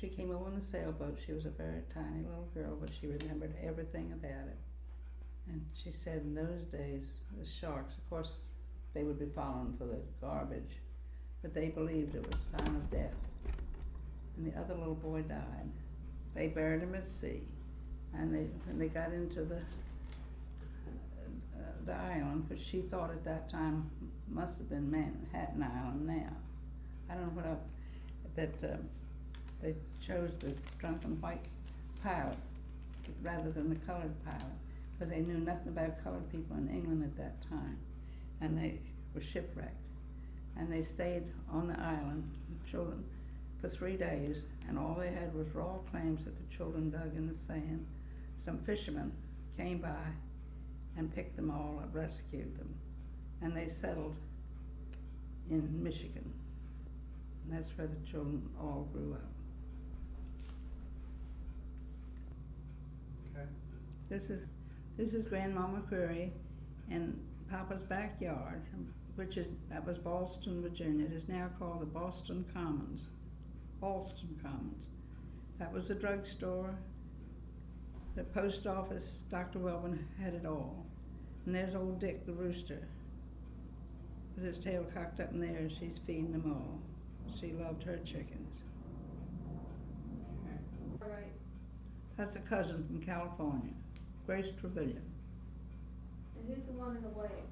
She came over on the sailboat. She was a very tiny little girl, but she remembered everything about it. And she said in those days, the sharks, of course, they would be following for the garbage, but they believed it was a sign of death. And the other little boy died. They buried him at sea, and when they got into the island, which she thought at that time must have been Manhattan Island now. I don't know they chose the drunken white pilot rather than the colored pilot, because they knew nothing about colored people in England at that time, and they were shipwrecked. And they stayed on the island, the children, for 3 days, and all they had was raw clams that the children dug in the sand. Some fishermen came by and picked them all up, rescued them, and they settled in Michigan. And that's where the children all grew up. Okay. This is Grandmama Curry in Papa's backyard, that was Boston, Virginia. It is now called the Boston Commons. Boston Commons. That was the drugstore, the post office. Dr. Welborn had it all. And there's old Dick the rooster with his tail cocked up in there, and she's feeding them all. She loved her chickens. Okay. All right. That's a cousin from California, Grace Trevelyan. And who's the one in the way?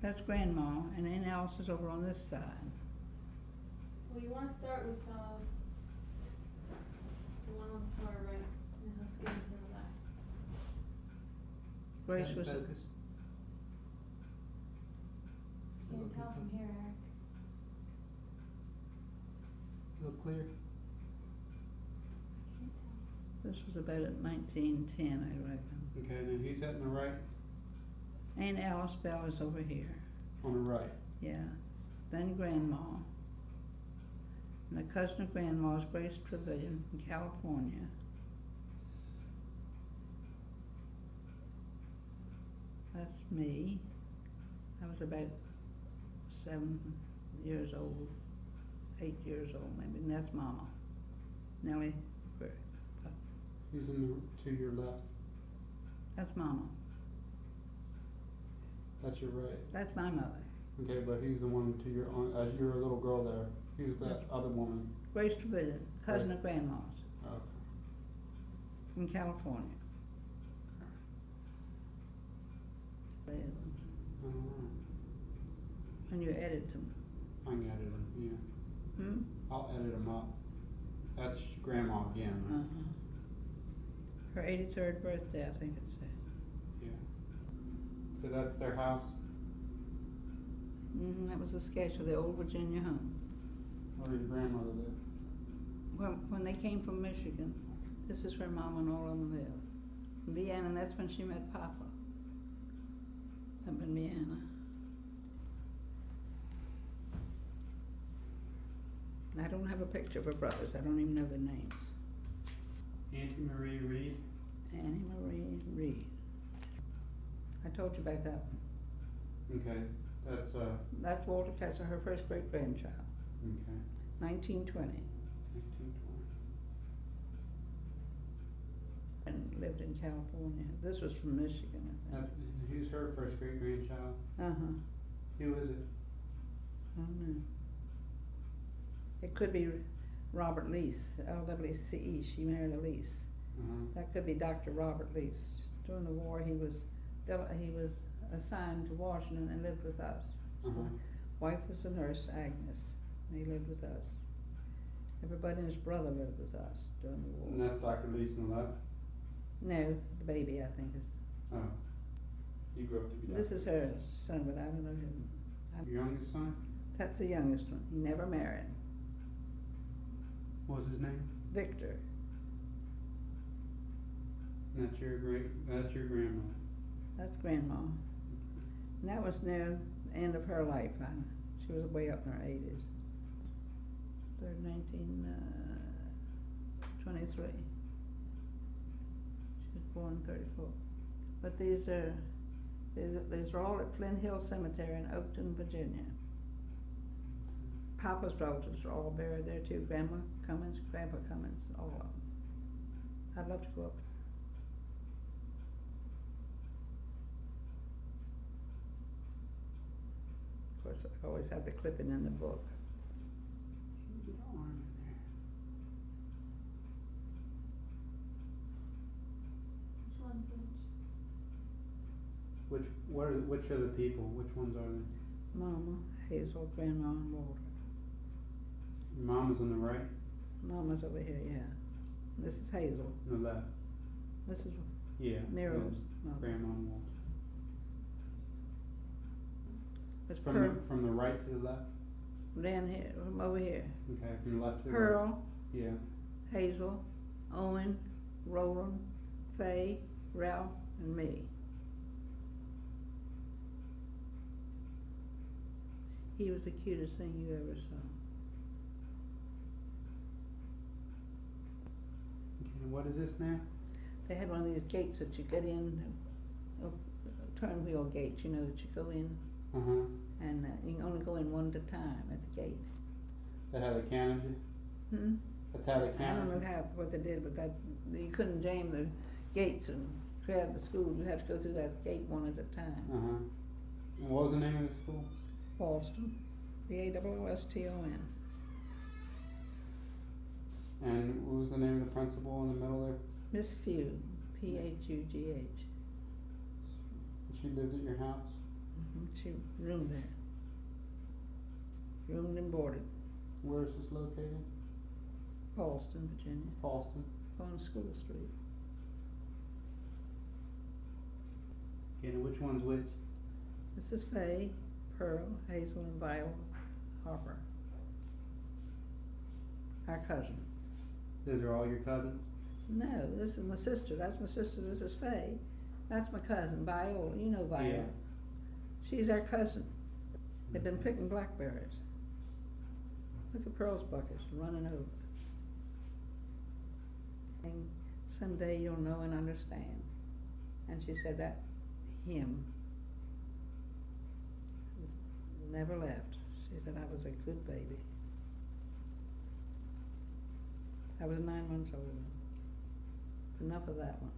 That's Grandma, and Aunt Alice is over on this side. Well, you want to start with the one on the far right, and her skin's in the left. Grace Is was, that in focus? Can't tell from here, Eric. Look clear? Can't tell. this was about at 1910, I reckon. Okay, now who's that on the right? Aunt Alice Bell is over here, On the right. yeah. Then Grandma. And the cousin of Grandma is Grace Trevelyan from California. That's me. I was about 7 years old, 8 years old maybe, and that's Mama, Nellie. Who's to your left? That's Mama. That's your right. That's my mother. Okay, but who's the one to your, as you're a little girl there, who's that other woman? Grace Trevelyan, cousin Right. of Grandma's, Okay. from California. Alright. And you edit them. I can edit them, yeah. Hmm? I'll edit them up. That's Grandma again, right? Her 83rd birthday, I think it said. Yeah. So that's their house? That was a sketch of the old Virginia home. Where did your grandmother live? When they came from Michigan, this is where Mama and all of them lived. In Vienna, and that's when she met Papa. Up in Vienna. And I don't have a picture of her brothers. I don't even know their names. Auntie Marie Reed? Annie Marie Reed. I told you about that one. Okay, that's, That's Walter Kessler, her first great grandchild, okay. 1920, 1920. and lived in California. This was from Michigan, I think. Who's her first great grandchild? Who is it? I don't know. It could be Robert Lease, LWCE. She married a Lease. That could be Dr. Robert Lease. During the war, he was assigned to Washington and lived with us. His wife was a nurse, Agnes, and he lived with us. Everybody and his brother lived with us during the war. And that's Dr. Leeson on the left? No, the baby, I think, is. Oh. You grew up to be This Dr. is her son, but I don't know him. Your youngest son? That's the youngest one. He never married. What was his name? Victor. And that's your grandma. That's Grandma. And that was near the end of her life. She was way up in her 80s. 1923. She was born in 34. But these are all at Flint Hill Cemetery in Oakton, Virginia. Papa's relatives are all buried there too, Grandma Cummins, Grandpa Cummins, all of them. I'd love to go up. Of course, I always have the clipping in the book. Get your arm in there. Which one's which? Which are the people? Which ones are they? Mama, Hazel, Grandma, and Walter. Your mama's on the right, Mama's over here, yeah. This is Hazel. on the left. This is Yeah. Muriel's yeah, mother. Grandma and Walter. It's From Pearl. from the right to the left. Down here, from over here. Okay, from the left to the right. Pearl, Yeah. Hazel, Owen, Roland, Fay, Ralph, and me. He was the cutest thing you ever saw. Okay, and what is this now? They had one of these gates that you get in, turn wheel gates, you know, that you go in, and you can only go in one at a time at the gate. That how they counted you? Hmm? That's how they I counted don't you? know what they did, but that, you couldn't jam the gates and grab the school, you have to go through that gate one at a time. And what was the name of the school? Paulston, Paulston. And what was the name of the principal in the middle there? Miss Few, Phugh. She lived at your house? She roomed there. Roomed and boarded. Where is this located? Paulston, Virginia, Falston? on School Street. Okay, and which one's which? This is Fay, Pearl, Hazel, and Viola Harper. Our cousin. Those are all your cousins? No, this is my sister. That's my sister. This is Fay. That's my cousin, Viola. You know Viola. Yeah. She's our cousin. They've been picking blackberries. Look at Pearl's buckets running over. And someday you'll know and understand. And she said that him never left. She said I was a good baby. I was 9 months old. It's enough of that one.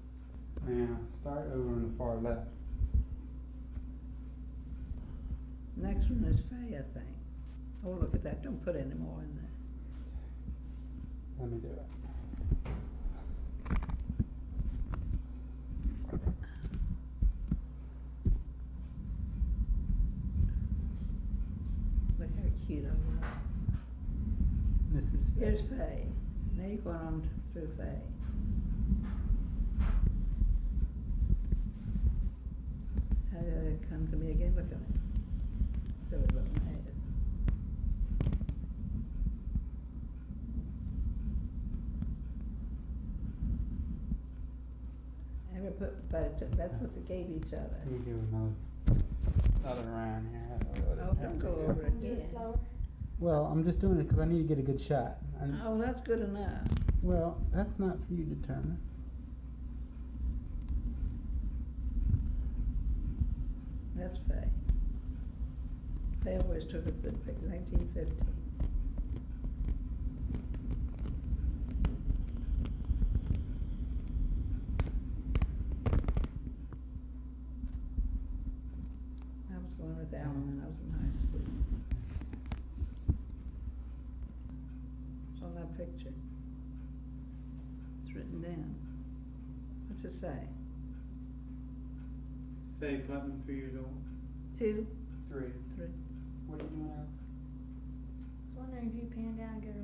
Yeah, start over on the far left. Next one is Fay, I think. Oh, look at that. Don't put any more in there. Let me do it. Look how cute I was. This is Here's Fay. Now you're going on through Fay. How did it come to me again? Look at it. Silly little head. Ever put, but that's what they gave each other. Let me do another round here. Oh, don't go over it Do it again. slower. Well, I'm just doing it because I need to get a good shot. Oh, that's good enough. Well, that's not for you to determine. That's Fay. Fay always took a good picture, 1915. I was going with Alan when I was in high school. It's on that picture. It's written down. What's it say? Faye Putnam, 3 years old. 2, 3. 3. What are you doing, Alex? I was wondering if you pan down and get